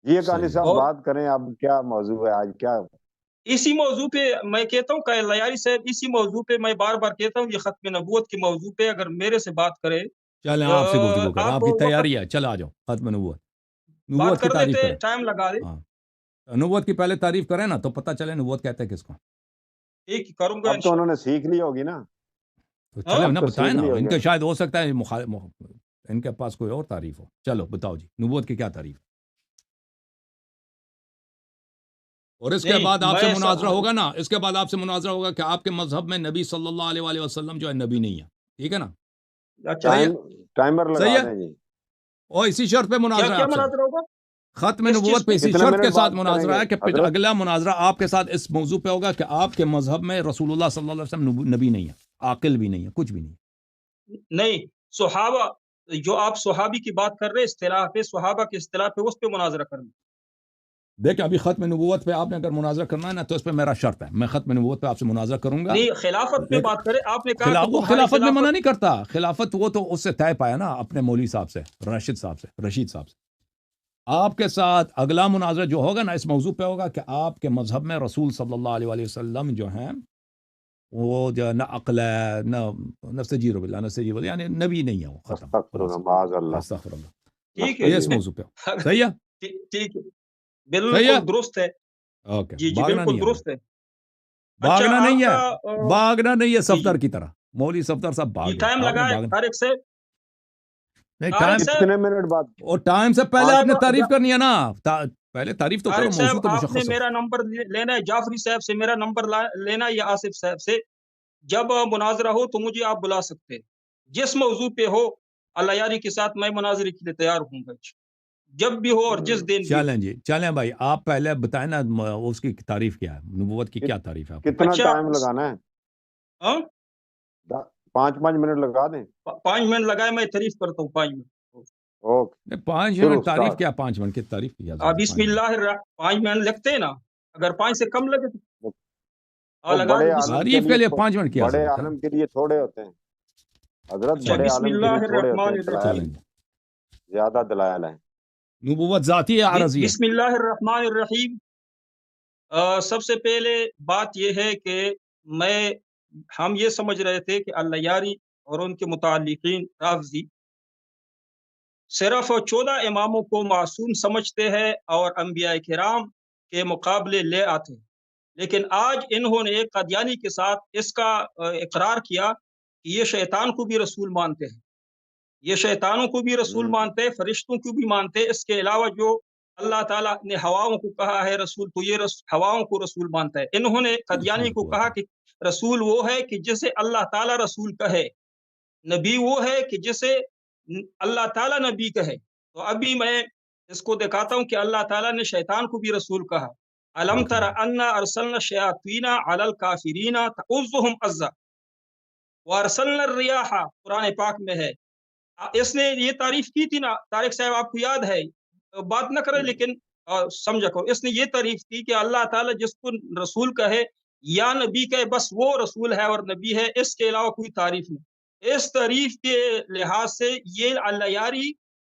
جی اکانی صاحب اور بات کریں، اب کیا موضوع ہے آج؟ کیا اسی موضوع پہ میں کہتا ہوں کہ لیاری صاحب اسی موضوع پہ میں بار بار کہتا ہوں، یہ ختم نبوت کے موضوع پہ اگر میرے سے بات کرے، چلیں آپ سے گفتگو کریں، آپ آپ کی وقت تیاری ہے، چل آ جاؤ، ختم نبوت، بات نبوت کی کر تعریف لیتے، کریں. ٹائم لگا دے. ہاں نبوت کی پہلے تعریف کریں نا تو پتہ چلے نبوت کہتے ہیں کس کو. ٹھیک کروں گا اب تو انہوں انشاءاللہ. نے سیکھ لی ہوگی نا، تو ہاں چلے اب نا تو بتائیں سیکھ نا، لی ان ہوگی. کے شاید ہو سکتا ہے ان کے پاس کوئی اور تعریف ہو. چلو بتاؤ جی نبوت کی کیا تعریف. اور اس کے نہیں بعد آپ سے میں مناظرہ ہوگا نا، اس کے بعد آپ سے مناظرہ ہوگا کہ آپ کے مذہب میں نبی صلی اللہ علیہ وآلہ وسلم جو ہے نبی نہیں ہے. ٹھیک ہے نا، اچھا صحیح ہے، ٹائمر صحیح لگا ہے. دیں جی. اور اسی شرط پہ کیا مناظرہ ہے کیا آپ سے، مناظرہ ہوگا؟ ختم کس چیز نبوت پہ پہ؟ اسی کتنے شرط کے منٹ ساتھ بات کریں مناظرہ گے ہے کہ پھر حضرت؟ اگلا مناظرہ آپ کے ساتھ اس موضوع پہ ہوگا کہ آپ کے مذہب میں رسول اللہ صلی اللہ علیہ وسلم نبی نہیں ہے، عاقل بھی نہیں ہے، کچھ بھی نہیں ہے. نہیں، صحابہ، جو آپ صحابی کی بات کر رہے اصطلاح پہ، صحابہ کے اصطلاح پہ، اس پہ مناظرہ کرنا. دیکھیں ابھی ختم نبوت پہ آپ نے اگر مناظرہ کرنا ہے نا تو اس پہ میرا شرط ہے، میں ختم نبوت پہ آپ سے مناظرہ کروں گا. نہیں، خلافت پہ لیکن بات کرے. آپ نے کہا کہ وہ تمہاری خلافت میں منع خلافت. نہیں کرتا، خلافت وہ تو اس سے طے پایا نا اپنے مولوی صاحب سے، رشید صاحب سے. آپ کے ساتھ اگلا مناظرہ جو ہوگا نا اس موضوع پہ ہوگا کہ آپ کے مذہب میں رسول صلی اللہ علیہ وآلہ وسلم جو ہیں وہ جو نہ عقل ہے نہ نستجیر باللہ، یعنی نبی نہیں ہے، وہ ختم. استغفر اللہ، معاذ اللہ، استغفر اللہ. ٹھیک یہ نستغفر اس ہے. موضوع پہ صحیح ہے. ٹھیک ہے، صحیح ہے، بالکل درست ہے. اوکے. جی بھاگنا بالکل نہیں ہے بھائی، درست ہے. اچھا بھاگنا آپ نہیں کا ہے، بھاگنا نہیں ہے جی جی صفدر کی طرح. مولوی صفدر صاحب بھاگ جی، گئے، ٹائم آپ نے لگا ہے بھاگنا طارق صاحب. نہیں. طارق ٹائم صاحب، کتنے منٹ بات؟ اور ٹائم سے پہلے آپ پانچ. نے تعریف کرنی ہے نا. پہلے تعریف تو کرو، طارق موضوع صاحب تو آپ نے مشخص ہو. میرا نمبر لینا ہے، جعفری صاحب سے میرا نمبر لینا ہے، یا آصف صاحب سے. جب مناظرہ ہو تو مجھے آپ بلا سکتے ہیں، جس موضوع پہ ہو. اللہ یاری کے ساتھ میں مناظرے کے لیے تیار ہوں گا، جب بھی ہو اور جس دن بھی ہو. چلیں جی، چلیں بھائی، آپ پہلے بتائیں نا اس کی تعریف کیا ہے، نبوت کی کیا تعریف ہے آپ کی. کتنا اچھا، ٹائم لگانا ہے؟ ہاں 5 منٹ لگا دیں. 5 منٹ لگائے، میں تعریف کرتا ہوں 5 منٹ. اوکے، نہیں 5 شروع منٹ تعریف اسٹارٹ. کیا، 5 منٹ کی تعریف کی بسم 5 منٹ. اللہ 5 منٹ لگتے ہیں نا، اگر 5 سے کم لگے تو وہ لگا بڑے دو. عالم کے تعریف کے لیے لیے 5 منٹ کی بڑے ضرورت ہے. عالم کے لیے تھوڑے ہوتے ہیں حضرت، اچھا، بڑے بسم عالم کے لیے اللہ تھوڑے ہوتے الرحمن ہیں دلائل. چلیں الرحیم. جی. زیادہ دلائل ہیں. نبوت ذاتی ہے عارضی ہے. بسم اللہ الرحمن الرحیم. سب سے پہلے بات یہ ہے کہ ہم یہ سمجھ رہے تھے کہ اللہ یاری اور ان کے متعلقین رافضی صرف 14 اماموں کو معصوم سمجھتے ہیں اور انبیاء کرام کے مقابلے لے آتے ہیں. لیکن آج انہوں نے قادیانی کے ساتھ اس کا اقرار کیا کہ یہ شیطان کو بھی رسول مانتے ہیں، یہ شیطانوں کو بھی رسول مانتے ہیں، فرشتوں کو بھی مانتے ہیں. اس کے علاوہ جو اللہ تعالیٰ نے ہواؤں کو کہا ہے رسول، تو یہ ہواؤں کو رسول مانتا ہے. انہوں نے قادیانی کو کہا کہ رسول وہ ہے کہ جسے اللہ تعالیٰ رسول کہے، نبی وہ ہے کہ جسے اللہ تعالیٰ نبی کہے. تو ابھی میں اس کو دکھاتا ہوں کہ اللہ تعالیٰ نے شیطان کو بھی رسول کہا. الم تر انا ارسلنا الشیاطین علی الکافرین تعظهم عزا وارسلنا الریاح، قرآن پاک میں ہے. اس نے یہ تعریف کی تھی نا طارق صاحب، آپ کو یاد ہے، بات نہ کرے لیکن سمجھا کرو. اس نے یہ تعریف کی کہ اللہ تعالیٰ جس کو رسول کہے یا نبی کہے بس وہ رسول ہے اور نبی ہے، اس کے علاوہ کوئی تعریف نہیں. اس تعریف کے لحاظ سے یہ اللہ یاری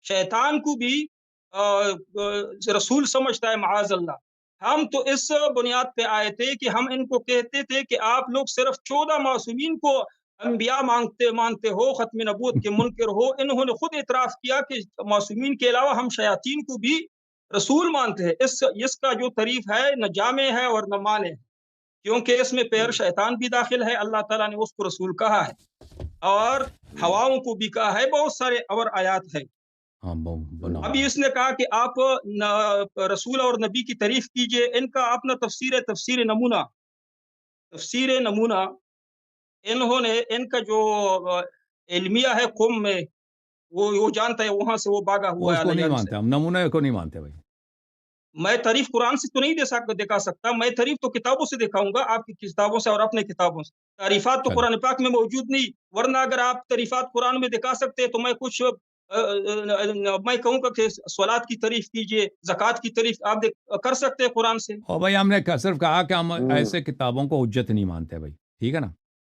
شیطان کو بھی رسول سمجھتا ہے، معاذ اللہ. ہم تو اس بنیاد پہ آئے تھے کہ ہم ان کو کہتے تھے کہ آپ لوگ صرف 14 معصومین کو انبیاء مانتے ہو، ختم نبوت کے منکر ہو. انہوں نے خود اعتراف کیا کہ معصومین کے علاوہ ہم شیاطین کو بھی رسول مانتے ہیں. اس کا جو تعریف ہے نہ جامع ہے اور نہ مانے ہے، کیونکہ اس میں پیر شیطان بھی داخل ہے. اللہ تعالیٰ نے اس کو رسول کہا ہے اور ہواؤں کو بھی کہا ہے، بہت سارے اور آیات ہیں. ابھی اس نے کہا کہ آپ رسول اور نبی کی تعریف کیجئے. ان کا اپنا تفسیر نمونہ انہوں نے، ان کا جو علمیہ ہے قوم میں، وہ جانتا ہے، وہاں سے وہ باغا ہوا اس ہے. کو نہیں مانتے ہم، نمونہ کو نہیں مانتے بھائی. میں تعریف قرآن سے تو نہیں دکھا سکتا، میں تعریف تو کتابوں سے دکھاؤں گا، آپ کی کتابوں سے اور اپنے کتابوں سے. تعریفات تو قرآن پاک میں موجود نہیں، ورنہ اگر آپ تعریفات قرآن میں دکھا سکتے تو میں کہوں گا کہ صلات کی تعریف کیجئے، زکوٰۃ کی تعریف آپ کر سکتے ہیں قرآن سے. اور بھائی ہم نے صرف کہا کہ ہم ایسے کتابوں کو حجت نہیں مانتے بھائی، ٹھیک ہے نا.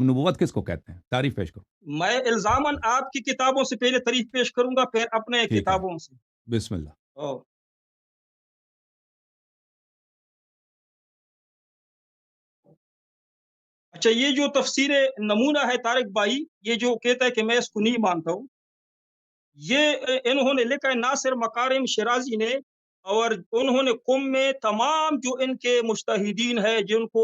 نبوت کس کو کہتے ہیں، تعریف پیش کرو. میں الزاماً آپ کی کتابوں سے پہلے تعریف پیش کروں گا، پھر اپنے ٹھیک ہے، کتابوں سے. بسم اللہ. او، اچھا، یہ جو تفسیر نمونہ ہے طارق بھائی، یہ جو کہتا ہے کہ میں اس کو نہیں مانتا ہوں، یہ انہوں نے لکھا ہے ناصر مکارم شیرازی نے، اور انہوں نے قم میں تمام جو ان کے مجتہدین ہیں جن کو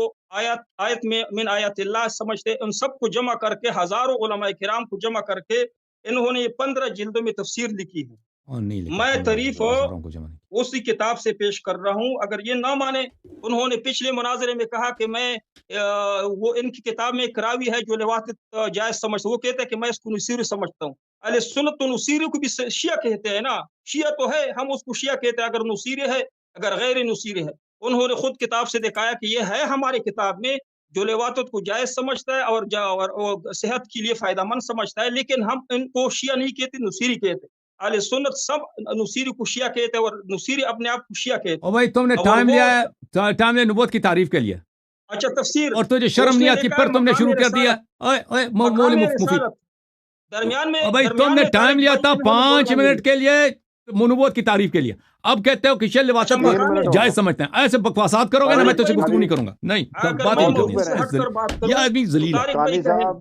آیت میں من آیات اللہ سمجھتے، ان سب کو جمع کر کے، ہزاروں علماء کرام کو جمع کر کے انہوں نے یہ 15 جلدوں میں تفسیر لکھی ہے. اور نہیں لکھا میں 15 تعریف ہزاروں کو جمع نہیں. اسی کتاب سے پیش کر رہا ہوں. اگر یہ نہ مانے، انہوں نے پچھلے مناظرے میں کہا کہ میں وہ ان کی کتاب میں ایک راوی ہے جو لواطت جائز سمجھتا، وہ کہتا ہے کہ میں اس کو نصیری سمجھتا ہوں. اہل سنت تو نصیری کو بھی شیعہ کہتے ہیں نا، شیعہ تو ہے، ہم اس کو شیعہ کہتے ہیں اگر نصیری ہے، اگر غیر نصیری ہے. انہوں نے خود کتاب سے دکھایا کہ یہ ہے ہمارے کتاب میں جو لواطت کو جائز سمجھتا ہے اور صحت کے لیے فائدہ مند سمجھتا ہے، لیکن ہم ان کو شیعہ نہیں کہتے، نصیری کہتے. اہل سنت سب نصیری کو شیعہ کہتے ہیں، اور نصیری اپنے آپ کو شیعہ کہتے اور بھائی تم نے اور ٹائم وہ- لیا ہے، ٹائم لیا نبوت کی تعریف کے لیے، اچھا تفسیر اور تجھے شرم اس نہیں نے آتی، لکھا پھر تم نے مقام شروع کر دیا. رسالت، مولوی مقام مفید، رسالت درمیان میں، اور بھائی درمیان تم نے میں ٹائم طارق لیا بھائی تھا انہوں نے 5 بولنا منٹ کے لیے نبوت کی تعریف کے لیے، اب کہتے ہو کہ شیعہ لواطت اچھا، کو تین منٹ ہو جائز گئے. سمجھتے ہیں. ایسے بکواسات کرو گے نا، میں تجھ سے گفتگو نہیں کروں گا. نہیں، اگر بات میں نہیں موضوع کرنی پہ موضوع سے ہٹ ہے. کر بات کروں یہ آدمی تو ذلیل ہے. طارق بھائی کانی کہیں صاحب،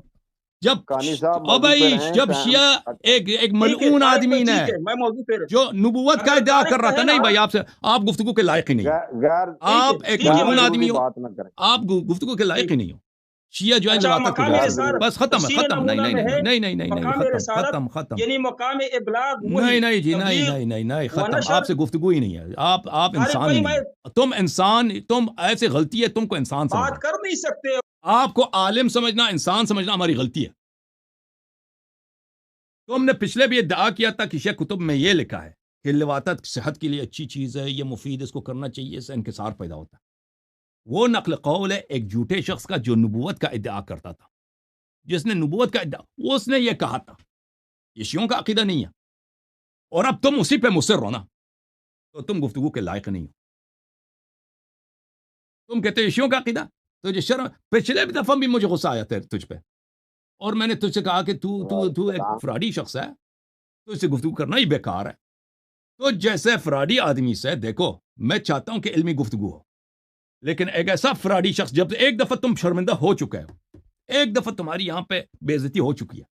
جب کانی صاحب او موضوع پہ بھائی رہیں. جب شیعہ ایک ملعون آدمی نے ٹھیک ہے، میں موضوع پہ رہتا جو نبوت کا اگر ادعا طارق کر رہا تھا، کہے نہیں نا- بھائی آپ گفتگو کے لائق ہی نہیں ہو. غیر آپ ایک ٹھیک ہے، ملعون میں- آدمی ہو، بات نہ کریں. آپ گفتگو کے لائق ہی نہیں ہو. شیعہ جو ہے اچھا، لواطت کو مقام جائز رسالت، سمجھتے. بس ختم ہے، تفسیر ختم. نہیں نمونہ نہیں میں ہے، نہیں نہیں نہیں نہیں مقام ختم رسالت ختم ختم. یعنی مقام ابلاغ وحی، نہیں نہیں جی، نہیں تبلیغ نہیں نہیں نہیں و ختم. نشر. آپ سے گفتگو ہی نہیں ہے. آپ طارق انسان بھائی ہی نہیں ہے. تم انسان، تم ایسے غلطی ہے تم کو انسان بات سمجھنا. کر نہیں سکتے. آپ کو عالم سمجھنا، انسان سمجھنا ہماری غلطی ہے. تم نے پچھلے بھی ادعا کیا تھا کہ شیخ کتب میں یہ لکھا ہے کہ لواطت صحت کے لیے اچھی چیز ہے، یہ مفید، اس کو کرنا چاہیے، اس سے انکسار پیدا ہوتا ہے. وہ نقل قول ہے ایک جھوٹے شخص کا جو نبوت کا ادعا کرتا تھا. جس نے نبوت کا ادعا، اس نے یہ کہا تھا. یہ شیعوں کا عقیدہ نہیں ہے، اور اب تم اسی پہ مصر ہو نا، تو تم گفتگو کے لائق نہیں ہو. تم کہتے ہو شیعوں کا عقیدہ، تجھے شرم. پچھلے بھی دفعہ بھی مجھے غصہ آیا تھا تجھ پہ، اور میں نے تجھ سے کہا کہ تو ایک فراڈی شخص ہے، تو اس سے گفتگو کرنا ہی بیکار ہے. تو جیسے فراڈی آدمی سے دیکھو، میں چاہتا ہوں کہ علمی گفتگو ہو، لیکن ایک ایسا فراڈی شخص، جب ایک دفعہ تم شرمندہ ہو چکے ہو، ایک دفعہ تمہاری یہاں پہ بے عزتی ہو چکی ہے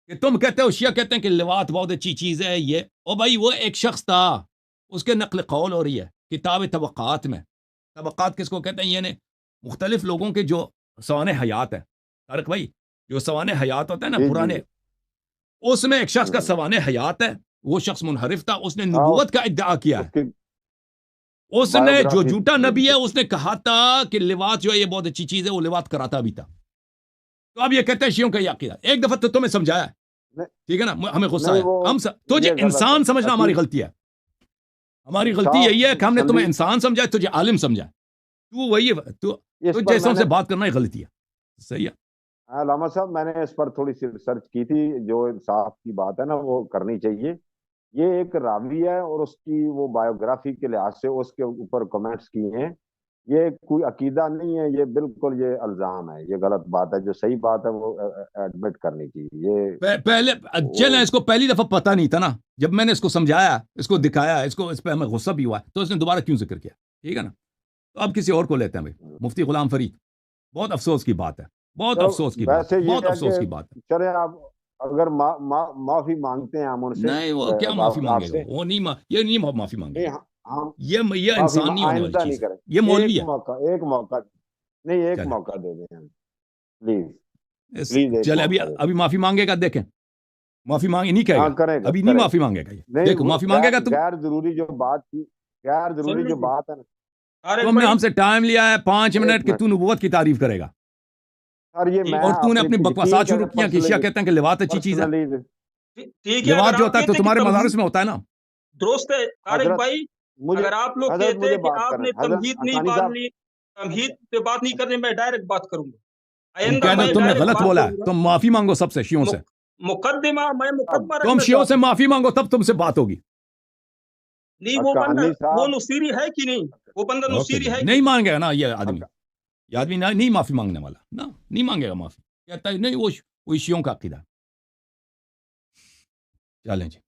کہ تم کہتے ہو، شیعہ کہتے ہیں کہ لواط بہت اچھی چیز ہے. یہ او بھائی وہ ایک شخص تھا، اس کے نقل قول ہو رہی ہے کتاب طبقات میں. طبقات کس کو کہتے ہیں؟ یعنی مختلف لوگوں کے جو سوانح حیات ہے. طارق بھائی، جو سوانح حیات ہوتا ہے نا جی، جی، پرانے، اس میں ایک شخص کا سوانح حیات ہے، وہ شخص منحرف تھا، اس نے نبوت کا ادعا کیا ہے. اس کی اس نے جو biography جھوٹا نبی ہے، اس نے کہا تھا کہ لواط جو ہے یہ بہت اچھی چیز ہے، وہ لواط کراتا بھی تھا. تو اب یہ کہتے ہیں شیعوں کا یہ عقیدہ. ایک دفعہ تو تمہیں سمجھایا ہے، نہیں، ٹھیک ہے نا، ہمیں غصہ نہیں، ہے. وہ تجھے یہ غلط انسان ہے. سمجھنا ہماری غلطی ہے. ہماری غلطی صاحب، یہی ہے کہ ہم نے جلدی- تمہیں انسان سمجھا، تجھے عالم سمجھا. تو اس پر جیسوں میں سے نے- بات کرنا ہی غلطی ہے. صحیح ہے. علامہ صاحب، میں نے اس پر تھوڑی سی ریسرچ کی تھی. جو انصاف کی بات ہے نا، وہ کرنی چاہیے. یہ ایک راوی ہے، اور اس کی وہ بایوگرافی کے لحاظ سے اس کے اوپر کمنٹس کیے ہیں. یہ کوئی عقیدہ نہیں ہے، یہ بالکل یہ الزام ہے، یہ غلط بات ہے. جو صحیح بات ہے وہ ایڈمٹ کرنی چاہیے. یہ پہلے چلیں، اس کو پہلی دفعہ پتہ نہیں تھا نا، جب میں نے اس کو سمجھایا، اس کو دکھایا، اس پہ ہمیں غصہ بھی ہوا، تو اس نے دوبارہ کیوں ذکر کیا؟ ٹھیک ہے نا. تو اب کسی اور کو لیتے ہیں بھائی. مفتی غلام فرید، بہت افسوس کی بات ہے، بہت چلو، افسوس کی بات ویسے ہے، یہ بہت ہے افسوس کہ کی بات ہے. چلے آپ اگر معافی مانگتے ہیں ہم ان سے. نہیں، وہ کیا معافی آپ مانگے گا؟ سے وہ نہیں یہ نہیں معافی مانگے نہیں، گا. ہم یہ انسان نہیں ہونے والی آئندہ چیز نہیں ہے. کریں. یہ مولوی ہے. ایک موقع نہیں، ایک چلیں. موقع دے دیں ہم، پلیز. پلیز ایک چلے موقع دے. ابھی معافی مانگے گا، دیکھیں معافی مانگے نہیں کہے ہاں، گا، کرے گا، ابھی نہیں کرے گا. معافی مانگے گا. یہ نہیں، دیکھو معافی مانگے گا. تم غیر ضروری جو بات کی، غیر ضروری سن جو لیجیے. بات ہے نا. طارق تم نے بھائی، ہم سے ٹائم لیا ہے 5 منٹ کہ منٹ. تو نبوت کی تعریف کرے گا، سر، یہ میں اور تو نے اپنی بکواسات شروع کیا کہ شیعہ کہتے ہیں کہ لواط اچھی چیز ہے. ٹھیک ہے، لواط اگر جو آپ ہوتا ہے تو کہتے ہیں کہ تمہارے تمہید مدارس میں ہوتا ہے نا. درست ہے طارق حضرت بھائی، مجھے اگر آپ لوگ حضرت کہتے مجھے ہیں کہ بات آپ کریں. نے حضرت تمہید نہیں حقانی صاحب، باندھنی، تمہید پہ بات نہیں کرنی، میں ڈائریکٹ بات کروں گا. تم آئندہ کہہ میں دو تم نے ڈائریکٹ غلط بات بولا ہے، کروں گا. تم معافی مانگو سب سے، شیعوں سے. مقدمہ، میں مقدمہ تم رکھنا شیعوں سے چاہتا ہوں. معافی مانگو، تب تم سے بات ہوگی. نہیں وہ بندہ حقانی وہ صاحب نصیری ہے کہ نہیں؟ وہ بندہ اوکے نصیری جی، ہے کہ نہیں مانگے گا نا یہ آدمی، حق- یہ آدمی نہیں معافی مانگنے والا، نا نہیں مانگے گا معافی، کہتا ہے نہیں وہ شیعوں کا عقیدہ ہے۔ چلیں جی،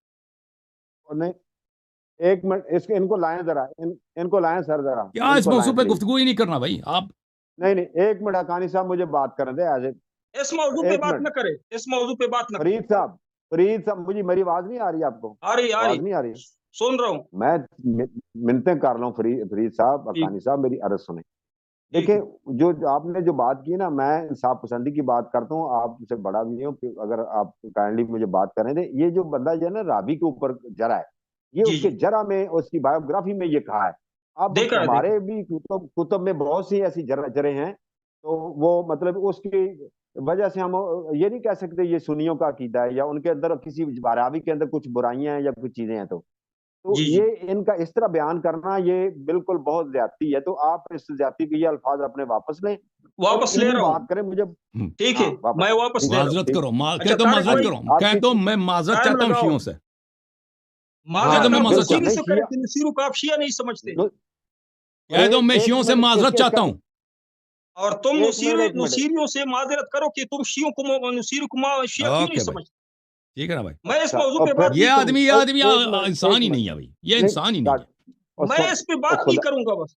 نہیں، ایک منٹ ان کو لائیں ذرا، ان کو لائیں سر ذرا، کیا ان اس کو موضوع لائیں پہ پلیز۔ گفتگو ہی نہیں کرنا بھائی آپ؟ نہیں نہیں، ایک منٹ حقانی صاحب مجھے بات کرنے دیں ایز اس موضوع پہ ایک بات منٹ۔ نہ کرے، اس موضوع پہ بات نہ کرے۔ فرید صاحب مجھے میری آواز نہیں آ رہی آپ کو؟ آ رہی آواز نہیں آ رہی؟ سن رہا ہوں۔ میں منتیں کر رہا ہوں فرید صاحب، ٹھیک حقانی صاحب میری عرض سنیں۔ ٹھیک دیکھیں ہے، جو آپ نے جو بات کی نا، میں انصاف پسندی کی بات کرتا ہوں، آپ سے بڑا بھی ہوں کہ اگر آپ کائنڈلی مجھے بات کریں دیں۔ یہ جو بندہ جو ہے نا راوی کے اوپر جرا ہے، یہ جی اس کے جی جرا میں اس کی بایوگرافی میں یہ کہا ہے۔ اب دیکھا ہے، دیکھا ہمارے بھی کتب میں بہت سی ایسی جرے ہیں، تو وہ مطلب اس کی وجہ سے ہم یہ نہیں کہہ سکتے یہ سنیوں کا عقیدہ ہے، یا ان کے اندر کسی راوی کے اندر کچھ برائیاں ہیں یا کچھ چیزیں ہیں۔ تو جی جی یہ ان کا اس طرح بیان کرنا یہ بالکل بہت زیادتی ہے۔ تو آپ اس زیادتی کے یہ الفاظ اپنے واپس لیں اور واپس لے علمی رہا ہوں۔ بات کریں مجھے۔ ٹھیک ہے، ہاں واپس میں لیں، واپس ٹھیک لے ہے، رہا ہوں۔ معذرت ٹھیک کرو، اچھا کہہ دو طارق معذرت بھائی، کرو، آپ کہہ کی دو میں معذرت ٹائم چاہتا ہوں لگاؤ۔ شیعوں سے، کہہ ہاں دو معذرت میں آپ معذرت بالکل چاہتا نصیری ہوں، نہیں سے کریں شیعہ، کہ نصیروں کو آپ شیعہ نہیں سمجھتے؟ کہہ دو میں ایک شیعوں سے منٹ معذرت چاہتا ہوں۔ اور تم ایک منٹ، ایک منٹ۔ نصیریوں سے معذرت کرو کہ تم شیعوں کو نصیری کو شیعہ کیوں نہیں اوکے بھائی، سمجھتے؟ ٹھیک ہے نا بھائی؟ میں اس اچھا موضوع اور پہ پھر بات یہ نہیں کروں آدمی ایک منٹ، انسان ایک ہی منٹ، نہیں ہے بھائی، یہ نہیں انسان ہی نہیں ہے۔ میں اس پہ بات نہیں کروں گا بس۔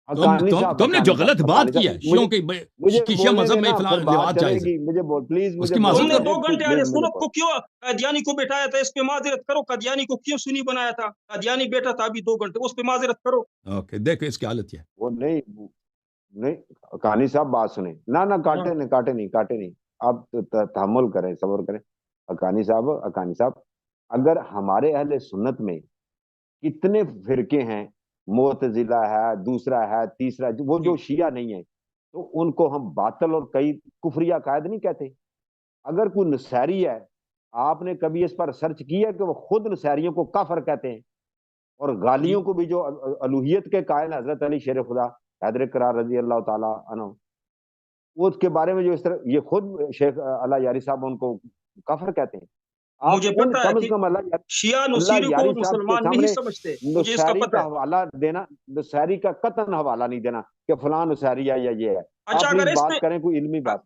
حقانی صاحب، تم نے جو حقانی غلط صاحب، بات حقانی کی صاحب ہے مجھے شیعوں کے مجھے شیعہ بولنے مذہب میں دینا، فلاں پھر بات لواط چلے جائز ہے، گی۔ مجھے پلیز اس مجھے کی تم معذرت نے بولنے کرو۔ 2 دیں، گھنٹے پلیز مجھے سنت کو کیوں قادیانی کو بٹھایا تھا؟ اس پہ معذرت کرو۔ قادیانی کو کیوں سنی بنایا تھا؟ قادیانی بیٹا تھا ابھی 2 گھنٹے، اس پہ معذرت کرو۔ اوکے، دیکھو اس کی حالت کیا ہے۔ وہ نہیں نہیں، حقانی صاحب بات سنیں، نہ ہاں، کاٹے نہیں، آپ تحمل کریں، صبر کریں۔ حقانی صاحب اگر ہمارے اہل سنت میں کتنے فرقے ہیں، معتزلہ ہے، دوسرا ہے، تیسرا ہے، وہ جو شیعہ نہیں ہے تو ان کو ہم باطل اور کئی کفریہ عقائد نہیں کہتے۔ اگر کوئی نصیری ہے، آپ نے کبھی اس پر سرچ کیا کہ وہ خود نصیریوں کو کافر کہتے ہیں، اور جی غالیوں کو بھی جو الوہیت کے قائل حضرت علی شیر خدا حیدر کرار رضی اللہ تعالیٰ عنہ، وہ اس کے بارے میں جو اس طرح یہ خود شیخ اللہ یاری صاحب ان کو کافر کہتے ہیں۔ آپ مجھے ان پتا ہے کم از کہ کم شیعہ اللہ نصیری کو یاری صاحب کے مسلمان نہیں سامنے سمجھتے، مجھے اس کا نصیری پتہ کا ہے۔ حوالہ دینا، نصیری کا قطعاً حوالہ نہیں دینا کہ فلاں نصیری ہے یا یہ ہے۔ اچھا آپ اگر پلیز اس پہ بات کریں کوئی علمی بات۔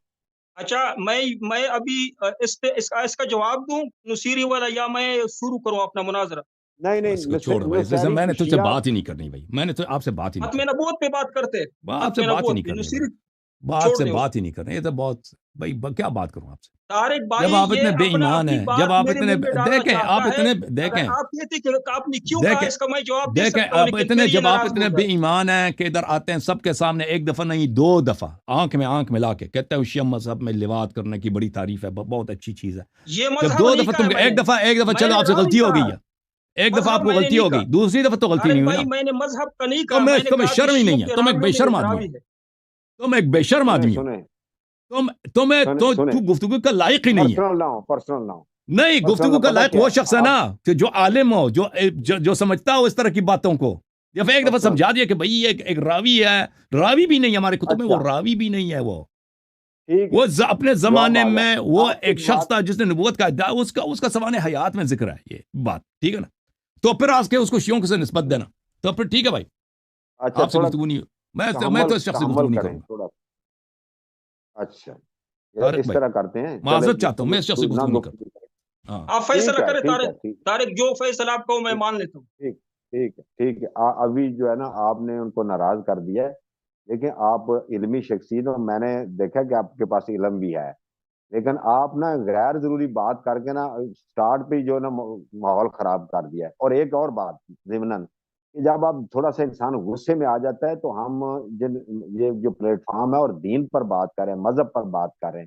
اچھا میں ابھی اس کا جواب دوں نصیری والا، یا میں شروع کروں اپنا مناظرہ؟ نہیں اس کو چھوڑ بھائی، جیسے نصیری میں نے تجھ سے شیعہ، بات ہی نہیں کرنی بھائی، میں نے تو آپ سے بات ہی نہیں ختم کرنی، نبوت پہ بات کرتے ہیں، آپ سے ختم بات ہی نبوت نہیں پہ کرنی نصیری بھائی، بات چھوڑ سے دیں اس بات کو۔ ہی نہیں کرنی، یہ تو بہت بھائی کیا بات کروں آپ سے؟ طارق بھائی جب آپ اتنے یہ بے ایمان اپنی ہیں، جب بات آپ میرے اتنے منہ میں ڈالنا دیکھیں، چاہتا آپ ہے۔ اتنے اگر دیکھیں آپ کہتے کہ آپ نے کیوں کہا، دیکھیں اس کا میں جواب دے دیکھیں سکتا ہوں، آپ لیکن اتنے، پھر یہ جب آپ ناراض اتنے ہو بے جائے۔ ایمان ہیں کہ ادھر آتے ہیں سب کے سامنے ایک دفعہ نہیں 2 دفعہ آنکھ میں لا کے کہتے ہیں شیعہ مذہب میں لواط کرنے کی بڑی تعریف ہے، بہت اچھی چیز ہے۔ یہ جب مذہب 2 نہیں دفعہ کہا ہے تم میں نے، ایک دفعہ میں چلو نے آپ سے راوی غلطی ہو کہا، گئی ہے، ایک دفعہ آپ مذہب کو میں نے غلطی نہیں ہو کہا۔ گئی، دوسری دفعہ تو غلطی طارق نہیں ہوئی بھائی نا۔ میں نے مذہب کا نہیں کہا، میں نے تم ایک کہا کہ شرم ہی شیعوں نہیں ہے، کے تم ایک راویوں بے میں شرم ایک آدمی ہو، راوی ہے۔ تم ایک بے شرم سنیں آدمی ہو، سنیں تمہیں تو سنیں گفتگو کا لائق ہی نہیں ہے۔ پرسنل نہ ہو نہیں، پرسنل نہ گفتگو کا پتہ لائق کیا وہ ہے شخص ہے آپ نا کہ جو عالم ہو، جو سمجھتا ہو اس طرح کی باتوں کو، جب ایک دفعہ پرسنل، سمجھا دیا کہ بھئی یہ ایک راوی ہے، راوی بھی نہیں ہمارے کتب میں، وہ اچھا راوی بھی نہیں ہے، ٹھیک ہے، وہ اپنے جواب زمانے آ گیا میں وہ آپ ایک کی شخص بات۔ تھا جس نے نبوت کا ادعا، اس کا سوانح حیات میں ذکر ہے یہ بات، ٹھیک ہے نا؟ تو پھر آج کے اس کو شیعوں سے نسبت دینا، تو پھر ٹھیک ہے بھائی، اچھا آپ سے تھوڑا گفتگو نہیں، میں تو تحمل اس شخص سے گفتگو تحمل نہیں کریں کروں گا۔ تھوڑا۔ اچھا طارق اس بھائی طرح کرتے ہیں، چلے معذرت چاہتا ہوں، میں اس شخص سے نہ گفتگو نہیں کرتا، گفتگو کریں۔ ہاں آپ فیصلہ کریں ٹھیک ہے، طارق، طارق جو فیصلہ آپ کو میں ٹھیک مان لیتا ہوں۔ ٹھیک ٹھیک ہے، ابھی جو ہے نا آپ نے ان کو ناراض کر دیا ہے، لیکن آپ علمی شخصیت اور میں نے دیکھا کہ آپ کے پاس علم بھی ہے، لیکن آپ نا غیر ضروری بات کر کے نا سٹارٹ پہ جو ہے نا ماحول خراب کر دیا ہے۔ اور ایک اور بات ضمناً کہ جب آپ تھوڑا سا انسان غصے میں آ جاتا ہے تو ہم یہ جو پلیٹ فارم ہے اور دین پر بات کر رہے ہیں، مذہب پر بات کر رہے ہیں،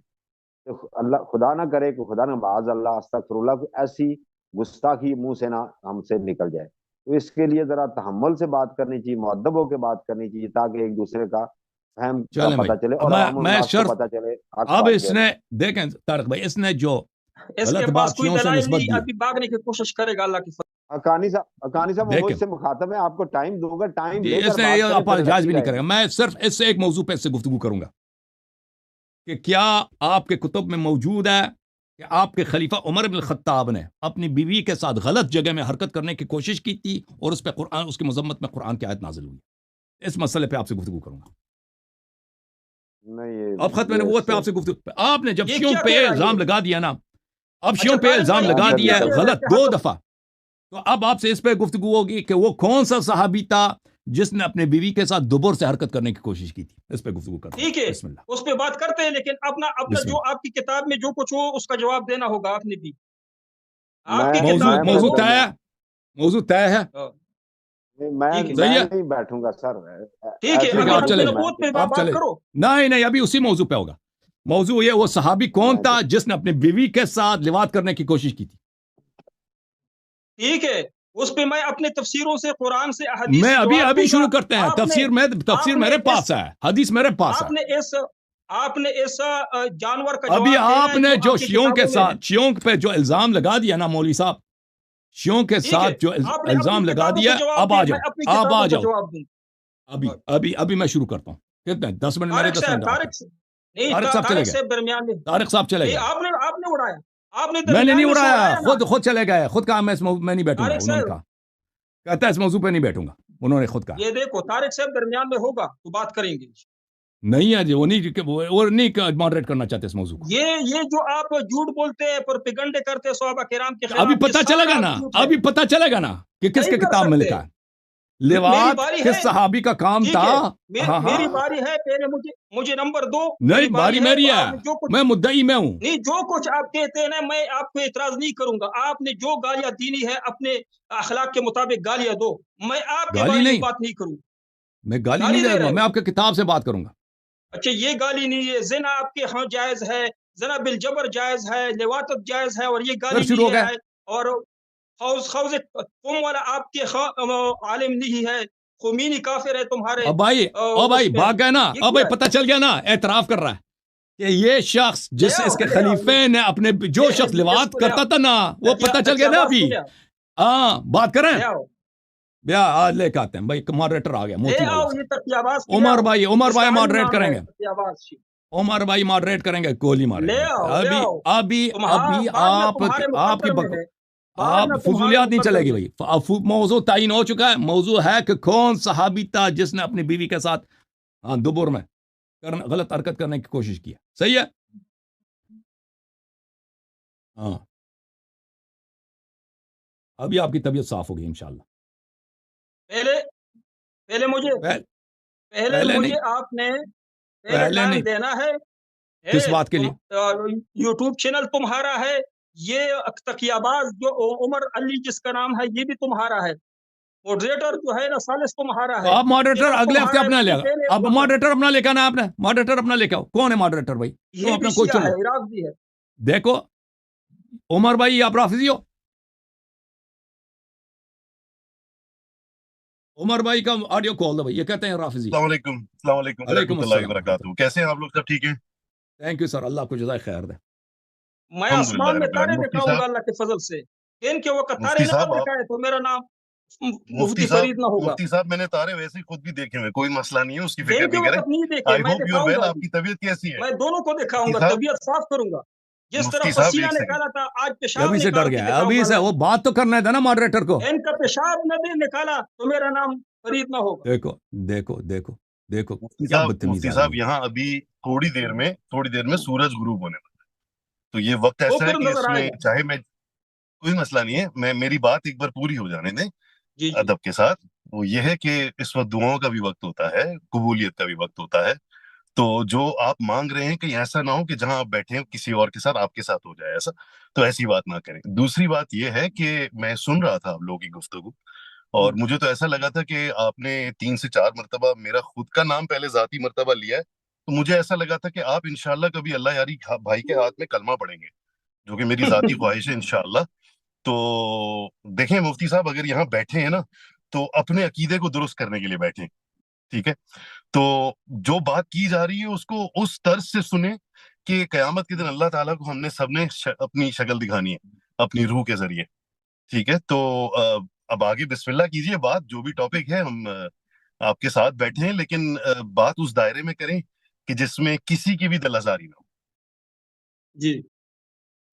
تو اللہ خدا نہ کرے کہ خدا نہ معاذ اللہ استغفر اللہ کوئی ایسی گستاخی منہ سے نہ ہم سے نکل جائے، تو اس کے لیے ذرا تحمل سے بات کرنی چاہیے، مؤدب ہو کے بات کرنی چاہیے، تاکہ ایک دوسرے کا فہم کا چلیں بھائی، پتہ چلے اب اور عوام میں الناس کو شرط، پتہ چلے حق اب بات اس جو ہے۔ نے دیکھیں طارق بھائی، اس نے جو اس کے غلط پاس بات کوئی شیعوں سے دلائل نسبت نہیں، دی ہے، ابھی بھاگنے کی کوشش کرے گا اللہ کی فضل۔ حقانی صاحب وہ دیکھیں مجھ سے مخاطب ہے، آپ کو ٹائم دوں گا، ٹائم لے اس کر نے بات یہ کریں پھر اپالوجائز اچھی بھی نہیں رہے کرے گا، گی۔ میں صرف اس سے ایک موضوع پہ اس سے گفتگو کروں گا کہ کیا آپ کے کتب میں موجود ہے کہ آپ کے خلیفہ عمر بن الخطاب نے اپنی بیوی کے ساتھ غلط جگہ میں حرکت کرنے کی کوشش کی تھی اور اس پہ قرآن، اس کی مذمت میں قرآن کی آیت نازل ہوئی. اس مسئلے پہ آپ سے گفتگو کروں گا. نہیں اب ختم نبوت پہ آپ سے گفتگو. آپ نے جب یہ شیعوں کیا پہ کہہ رہا ہے الزام یہ؟ لگا دیا نا، اب اچھا شیعوں پہ طارق الزام بھائی، لگا آپ دیا ہے کہہ رہے غلط ہیں 2 کہ دفعہ، تو اب آپ سے اس پہ گفتگو ہوگی کہ وہ کون سا صحابی تھا جس نے اپنے بیوی کے ساتھ دوبر سے حرکت کرنے کی کوشش کی تھی. اس پہ گفتگو کرتے ٹھیک ہیں. ہے، بسم اللہ. اس پہ بات کرتے ہیں، لیکن اپنا بسم جو اللہ. آپ کی کتاب میں جو کچھ ہو اس کا جواب دینا ہوگا آپ نے بھی. آپ کی میں موضوع کتاب میں موضوع ہو. طے ہے، موضوع طے ہے. میں ٹھیک ہے، صحیح میں ہے. نہیں بیٹھوں گا سر. ٹھیک ہے، ایسی ٹھیک ہے، ابھی آپ ہم بات چلے نہیں، جائیں. نبوت پہ آپ بات چلے. کرو. نہیں ابھی اسی موضوع پہ ہوگا. موضوع یہ وہ صحابی کون تھا جس نے اپنی بیوی کے ساتھ لواط کرنے کی کوشش کی تھی. ٹھیک ہے، اس پہ میں اپنے تفسیروں سے، قرآن سے، احادیث میں سے ابھی جواب ابھی دوں گا. شروع کرتے ہیں. آپ نے تفسیر میرے پاس ہے، حدیث میرے پاس ہے. آپ نے ایسا جانور کا ابھی جواب دینا آپ ہے نے جو آپ کی شیعوں کے کتابوں میں ہے. ساتھ، شیعوں پہ جو الزام لگا دیا نا مولوی صاحب، شیعوں کے ٹھیک ہے، ساتھ جو آپ نے الزام اپنی لگا کتابوں دیا، کا جواب اب آ دیں، جاؤ، میں اپنی اب آ کتابوں کا جاؤ. جواب دوں. ابھی میں شروع کرتا ہوں. کتنے 10 منٹ میرے، 10 منٹ آپ کے. نہیں، طارق صاحب چلے طارق گئے. صاحب درمیان میں. طارق صاحب چلے نہیں، گئے. آپ نے اڑایا، آپ نے میں نے درمیان نہیں میں سے اڑایا، نا. خود چلے گئے. خود کہا میں میں نہیں بیٹھوں گا. طارق انہوں نے صاحب، کہا، کہتا ہے اس موضوع پہ نہیں بیٹھوں گا. انہوں نے خود کہا. یہ دیکھو، طارق صاحب درمیان میں ہوگا تو بات کریں گے. نہیں ہے جی، وہ نہیں ماڈریٹ کرنا چاہتے اس موضوع کو. یہ جو آپ جھوٹ بولتے ہیں، پروپیگنڈے کرتے ہیں صحابہ کرام کے ابھی خلاف، یہ پتہ چلے سارا گا نا، جھوٹ ہے. ابھی پتہ چلے گا نا کہ کس نہیں کے کر کتاب میں سکتے. لکھا ہے. میری لواط باری کس ہے. صحابی کا کام ٹھیک تھا. ہے، ہاں میری ہاں، باری ہے. پہلے مجھے نمبر دو. میری نہیں باری باری ہے میری تو ہے، آپ نے جو کچھ، میں مدعی میں ہوں. نہیں، جو کچھ آپ کہتے ہیں نا، میں آپ کو اعتراض نہیں کروں گا. آپ نے جو گالیاں دینی ہے اپنے اخلاق کے مطابق گالیاں دو. میں آپ کے گالی بارے میں نہیں، بات نہیں کروں. میں گالی نہیں گالی دے دے گا، رہے میں ہو. آپ کے کتاب سے بات کروں گا. اچھا، یہ گالی نہیں ہے. زنا آپ کے ہاں جائز ہے، زنا بالجبر جائز ہے، لواطت جائز ہے، اور یہ پھر گالی شروع ہو نہیں گئے. ہے. اور خوض قوم والا آپ کے عالم نہیں ہے. خمینی کافر ہے تمہارے اب بھائی، اس میں. بھاگ گئے نا. یہ اب کیا بھائی ہے؟ پتہ چل گیا نا، اعتراف کر رہا ہے کہ یہ شخص لے جس آؤ، اس کے لے آؤ، خلیفے نے اپنے جو شخص اس لواط کو لے آؤ. کرتا تھا نا، وہ پتہ چل گیا نا ابھی. لے آؤ، ہاں بات کریں. لے آؤ، بیا آج لے کے آتے ہیں بھائی. ماڈریٹر آ گیا لے موتی آؤ. والا یہ صاحب. تقیاباز کی لے عمر آؤ. بھائی اس کا عین ماڈریٹ نام کریں ہے گے. تقیاباز. عمر بھائی ماڈریٹ کریں گے، گولی ماریں لے گے. آؤ، لے ابھی آؤ. ابھی ابھی بعد میں آپ تمہارے آپ کی مقدر میں ہے. بعد آپ میں تمہارے فضولیات نہیں چلے مقدر گی میں. بھائی. موضوع تعین ہو چکا ہے. موضوع ہے کہ کون صحابی تھا جس نے اپنی بیوی کے ساتھ دبر میں غلط حرکت کرنے کی کوشش کی. صحیح ہے. ہاں، ابھی آپ کی طبیعت صاف ہوگی انشاءاللہ. پہلے پہلے نہیں، آپ نے پہلے ٹائم نہیں. دینا ہے. کس بات کے لیے؟ یوٹیوب چینل تمہارا ہے. یہ تقیاباز جو عمر علی جس کا نام ہے، یہ بھی تمہارا ہے. ماڈریٹر جو ہے نا سالس تمہارا تو ہے. آپ ماڈریٹر چینل اگلے ہفتے تمہارا ہے. اپنا لے اس گا. سے پہلے اب ماڈریٹر اپنا لے کے آنا. آپ نے ماڈریٹر اپنا لے کے آؤ. کون ہے ماڈریٹر بھائی؟ تم یہ اپنا بھی کوئی شیعہ چن ہے، لو. رافضی ہے. دیکھو عمر بھائی، آپ رافضی ہو؟ عمر بھائی کا آڈیو کال دو بھائی. یہ کہتے ہیں رافضی. السلام علیکم. السلام علیکم علیکم ورحمۃ اللہ السلام ورحمۃ وبرکاتہ. کیسے ہیں آپ لوگ؟ سب ٹھیک ہیں؟ Thank you sir. اللہ کو جزائے خیر دے. میں الحمد للہ آسمان میں رب تارے العالمین. مفتی دکھاؤں گا صاحب، اللہ کے فضل سے. ان کے وقت تارے مفتی نہ صاحب آپ، دکھائے تو میرا نام مفتی مفتی صاحب فرید نہ ہوگا. مفتی صاحب میں نے تارے ویسے ہی خود بھی دیکھے ہوئے، کوئی مسئلہ نہیں ہے، اس کی فکر دن کے نہیں کریں. وقت نہیں دیکھے، آئی میں ہوپ یو آر دکھاؤں ویل. گا. آپ کی طبیعت کیسی ہے؟ میں دونوں کو دکھاؤں مفتی گا، صاحب، طبیعت صاف کروں گا. جس طرح مفتی صاحب پسینہ ایک سیکنڈ. نکالا تھا، آج یہ پیشاب ابھی سے ڈر نکال کے گیا ہے. دکھاؤں ابھی گا سے اللہ وہ کو. بات تو کرنا تھا نا ماڈریٹر کو. ان کا پیشاب نہ دے نکالا تو میرا نام فرید نہ ہوگا. دیکھو دیکھو دیکھو دیکھو مفتی کیا صاحب، بدتمیز مفتی آدمی صاحب ہے. یہاں ابھی تھوڑی دیر میں سورج غروب ہونے والا ہے. تو یہ وقت وہ ایسا ہے پھر کہ نظر اس آئے میں گا. چاہے میں، کوئی مسئلہ نہیں ہے، میری بات ایک بار پوری ہو جانے دیں جی جی. ادب کے ساتھ. وہ یہ ہے کہ اس وقت دعاؤں کا بھی وقت ہوتا ہے، قبولیت کا بھی وقت ہوتا ہے. تو جو آپ مانگ رہے ہیں کہ ایسا نہ ہو کہ جہاں آپ بیٹھے ہیں کسی اور کے ساتھ آپ کے ساتھ ہو جائے ایسا، تو ایسی بات نہ کریں. دوسری بات یہ ہے کہ میں سن رہا تھا آپ لوگوں کی گفتگو، اور مجھے تو ایسا لگا تھا کہ آپ نے 3 سے 4 مرتبہ میرا خود کا نام پہلے ذاتی مرتبہ لیا ہے. تو مجھے ایسا لگا تھا کہ آپ انشاءاللہ کبھی اللہ یاری بھائی کے ہاتھ میں کلمہ پڑھیں گے، جو کہ میری ذاتی خواہش ہے انشاءاللہ. تو دیکھیں مفتی صاحب، اگر یہاں بیٹھے ہیں نا تو اپنے عقیدے کو درست کرنے کے لیے بیٹھیں، ٹھیک ہے؟ تو جو بات کی جا رہی ہے اس کو اس طرز سے سنیں کہ قیامت کے دن اللہ تعالیٰ کو ہم نے سب نے اپنی شکل دکھانی ہے اپنی روح کے ذریعے، ٹھیک ہے؟ تو اب آگے بسم اللہ کیجئے. بات جو بھی ٹاپک ہے ہم آپ کے ساتھ بیٹھے ہیں، لیکن بات اس دائرے میں کریں کہ جس میں کسی کی بھی دل آزاری نہ ہو. جی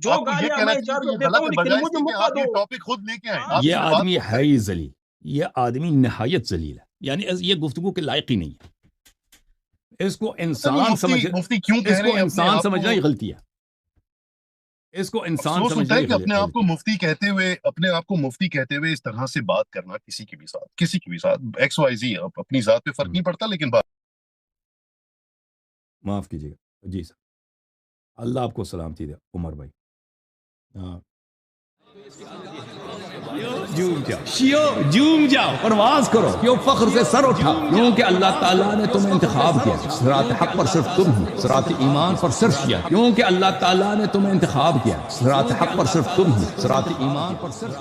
جو آپ کو یہ گالیاں کہنا میں چاہیے اجازت کہ یہ دیتا غلط ہوں ہے، لیکن بجائے مجھے اس کے کہ موقع آپ یہ دو. ٹاپک خود لے کے آئیں. آپ یہ اس بات آدمی کو ہے ہی ذلیل، یہ آدمی نہایت ذلیل ہے، یعنی یہ گفتگو کے لائق ہی نہیں ہے. اس کو پتہ نہیں انسان سمجھ، مفتی کیوں کہہ اس رہے کو ہیں اپنے انسان آپ سمجھنا کو. ہی غلطی ہے. اس کو انسان افسوس ہوتا سمجھنا ہے ہی کہ اپنے آپ کو غلطی ہے. مفتی کہتے ہوئے، اپنے آپ کو مفتی کہتے ہوئے اس طرح سے بات کرنا کسی کی بھی ساتھ ایکس وائی زی، اپنی ذات پہ فرق نہیں پڑتا لیکن بات. معاف کیجیے گا جی سر، اللہ آپ کو سلامتی دے عمر بھائی. ہاں جوم جاؤ پرواز کرو، کیوں فخر سے سر اٹھا، کیونکہ اللہ تعالیٰ نے تمہیں انتخاب کیا. صراط حق پر صرف تم ہو، صراط ایمان پر صرف کیا، کیونکہ اللہ تعالیٰ نے تمہیں انتخاب کیا. صراط حق پر صرف تم ہو، صراط ایمان پر صرف